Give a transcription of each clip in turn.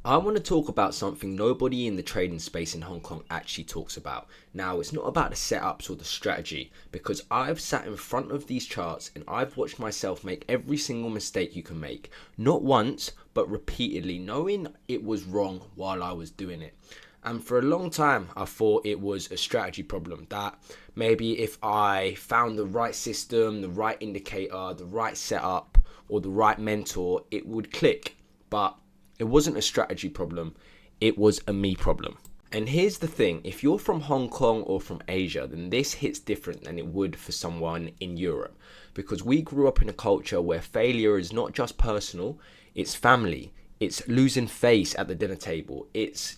I want to talk about something nobody in the trading space in Hong Kong actually talks about. Now, it's not about the setups or the strategy, because I've sat in front of these charts and I've watched myself make every single mistake you can make. Not once, but repeatedly, knowing it was wrong while I was doing it. And for a long time, I thought it was a strategy problem. That maybe if I found the right system, the right indicator, the right setup, or the right mentor, it would click. But it wasn't a strategy problem, it was a me problem. And here's the thing, if you're from Hong Kong or from Asia, then this hits different than it would for someone in Europe. Because we grew up in a culture where failure is not just personal, it's family. It's losing face at the dinner table. It's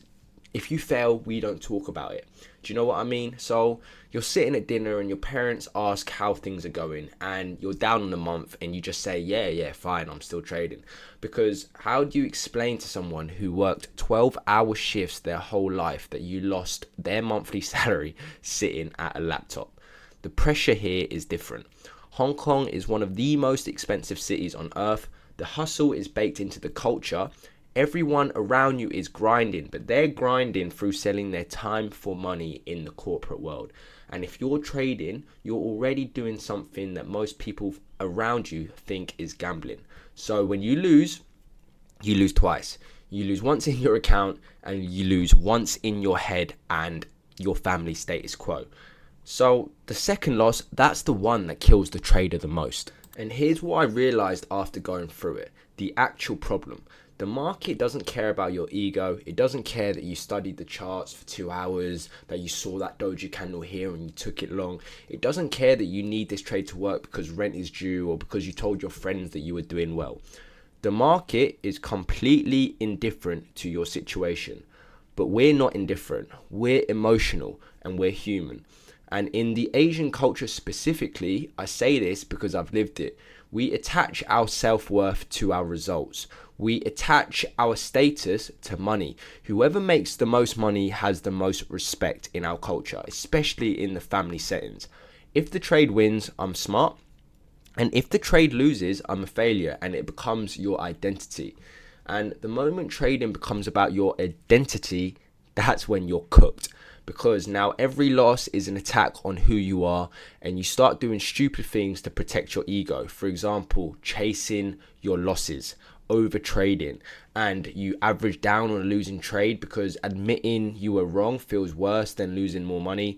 if you fail, we don't talk about it. Do you know what I mean? So you're sitting at dinner and your parents ask how things are going and you're down in a month and you just say, yeah, fine, I'm still trading. Because how do you explain to someone who worked 12-hour shifts their whole life that you lost their monthly salary sitting at a laptop? The pressure here is different. Hong Kong is one of the most expensive cities on earth. The hustle is baked into the culture. Everyone around you is grinding, but they're grinding through selling their time for money in the corporate world. And if you're trading, you're already doing something that most people around you think is gambling. So when you lose twice. You lose once in your account and you lose once in your head and your family status quo. So the second loss, that's the one that kills the trader the most. And here's what I realized after going through it, the actual problem. The market doesn't care about your ego. It doesn't care that you studied the charts for 2 hours, that you saw that doji candle here and you took it long. It doesn't care that you need this trade to work because rent is due or because you told your friends that you were doing well. The market is completely indifferent to your situation, but we're not indifferent. We're emotional and we're human. And in the Asian culture specifically, I say this because I've lived it. We attach our self-worth to our results. We attach our status to money. Whoever makes the most money has the most respect in our culture, especially in the family settings. If the trade wins, I'm smart. And if the trade loses, I'm a failure, and it becomes your identity. And the moment trading becomes about your identity, that's when you're cooked. Because now every loss is an attack on who you are, and you start doing stupid things to protect your ego. For example, chasing your losses, over trading, and you average down on a losing trade because admitting you were wrong feels worse than losing more money.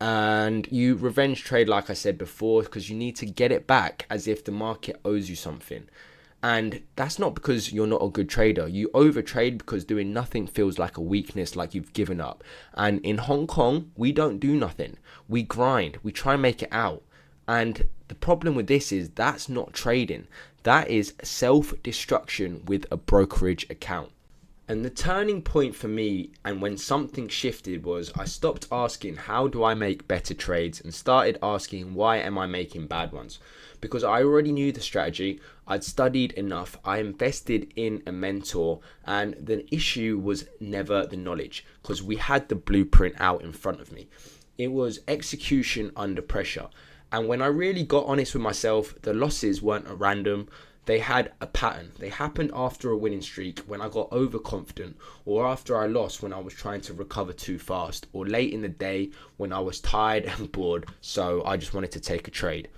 And you revenge trade, like I said before, because you need to get it back as if the market owes you something. And that's not because you're not a good trader. You overtrade because doing nothing feels like a weakness, like you've given up. And in Hong Kong, we don't do nothing. We grind. We try and make it out. And the problem with this is that's not trading. That is self-destruction with a brokerage account. And the turning point for me and when something shifted was I stopped asking how do I make better trades and started asking why am I making bad ones? Because I already knew the strategy, I'd studied enough, I invested in a mentor, and the issue was never the knowledge because we had the blueprint out in front of me. It was execution under pressure. And when I really got honest with myself, the losses weren't at random. They had a pattern. They happened after a winning streak when I got overconfident, or after I lost when I was trying to recover too fast, or late in the day when I was tired and bored, so I just wanted to take a trade.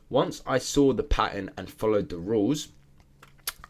Once I saw the pattern and followed the rules,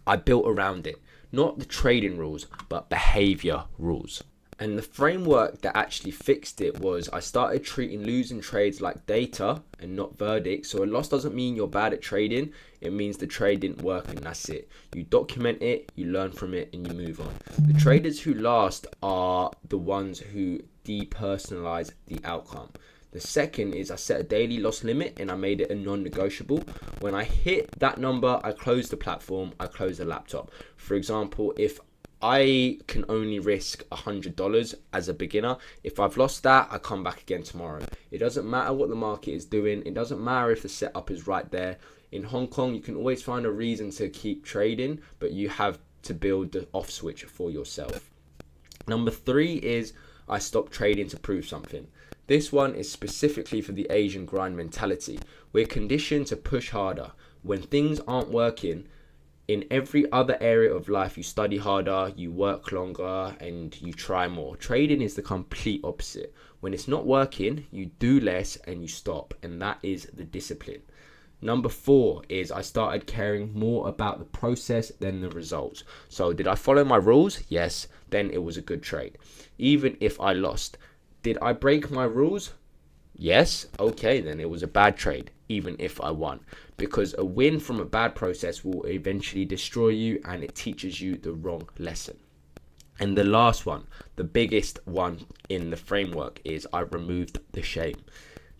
I built around it. Not the trading rules, but behavior rules. And the framework that actually fixed it was I started treating losing trades like data and not verdicts. So a loss doesn't mean you're bad at trading. It means the trade didn't work and that's it. You document it, you learn from it, and you move on. The traders who last are the ones who depersonalize the outcome. The second is I set a daily loss limit and I made it a non-negotiable. When I hit that number, I close the platform, I close the laptop. For example, if I can only risk $100 as a beginner. If I've lost that, I come back again tomorrow. It doesn't matter what the market is doing. It doesn't matter if the setup is right there. In Hong Kong, you can always find a reason to keep trading, but you have to build the off switch for yourself. Number 3 is I stopped trading to prove something. This one is specifically for the Asian grind mentality. We're conditioned to push harder. When things aren't working, In every other area of life, you study harder, you work longer, and you try more. Trading is the complete opposite. When it's not working, you do less and you stop, and that is the discipline. Number 4 is I started caring more about the process than the results. So did I follow my rules? Yes, then it was a good trade. Even if I lost. Did I break my rules? Yes, okay, then it was a bad trade, even if I won. Because a win from a bad process will eventually destroy you, and it teaches you the wrong lesson. And the last one, the biggest one in the framework, is I removed the shame.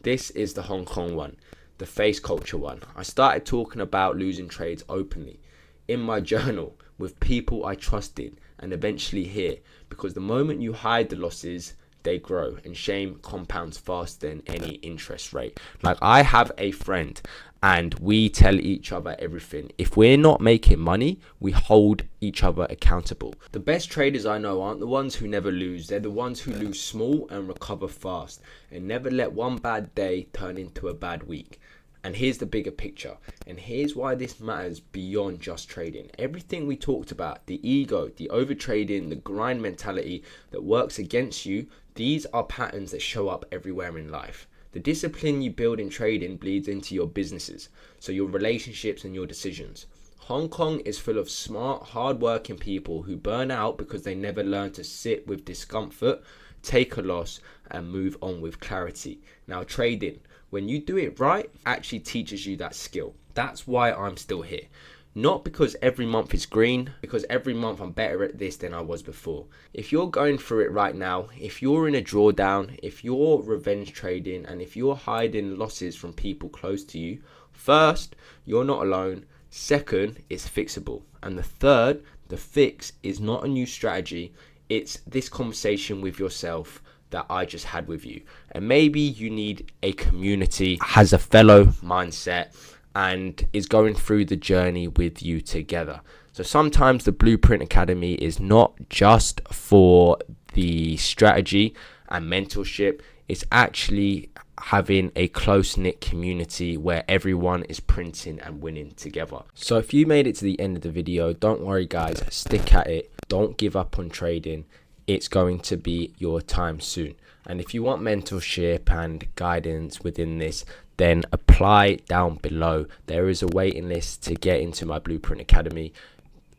This is the Hong Kong one, the face culture one. I started talking about losing trades openly in my journal with people I trusted, and eventually here, because the moment you hide the losses, they grow, and shame compounds faster than any interest rate. Like, I have a friend and we tell each other everything. If we're not making money, we hold each other accountable. The best traders I know aren't the ones who never lose. They're the ones who lose small and recover fast, and never let one bad day turn into a bad week. And here's the bigger picture, and here's why this matters beyond just trading. Everything we talked about, the ego, the overtrading, the grind mentality that works against you, these are patterns that show up everywhere in life. The discipline you build in trading bleeds into your businesses, so your relationships and your decisions. Hong Kong is full of smart, hard-working people who burn out because they never learn to sit with discomfort, take a loss, and move on with clarity. Now, trading, when you do it right, actually teaches you that skill. That's why I'm still here. Not because every month is green, because every month I'm better at this than I was before. If you're going through it right now, if you're in a drawdown, if you're revenge trading, and if you're hiding losses from people close to you, first, you're not alone. Second, it's fixable. And the third, the fix is not a new strategy. It's this conversation with yourself that I just had with you. And maybe you need a community, has a fellow mindset, and is going through the journey with you together. So sometimes the Blueprint Academy is not just for the strategy and mentorship. It's actually having a close-knit community where everyone is printing and winning together. So if you made it to the end of the video, don't worry guys, stick at it. Don't give up on trading. It's going to be your time soon. And if you want mentorship and guidance within this, then apply down below. There is a waiting list to get into my Blueprint Academy.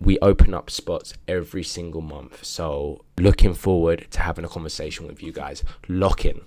We open up spots every single month. So looking forward to having a conversation with you guys. Lock in.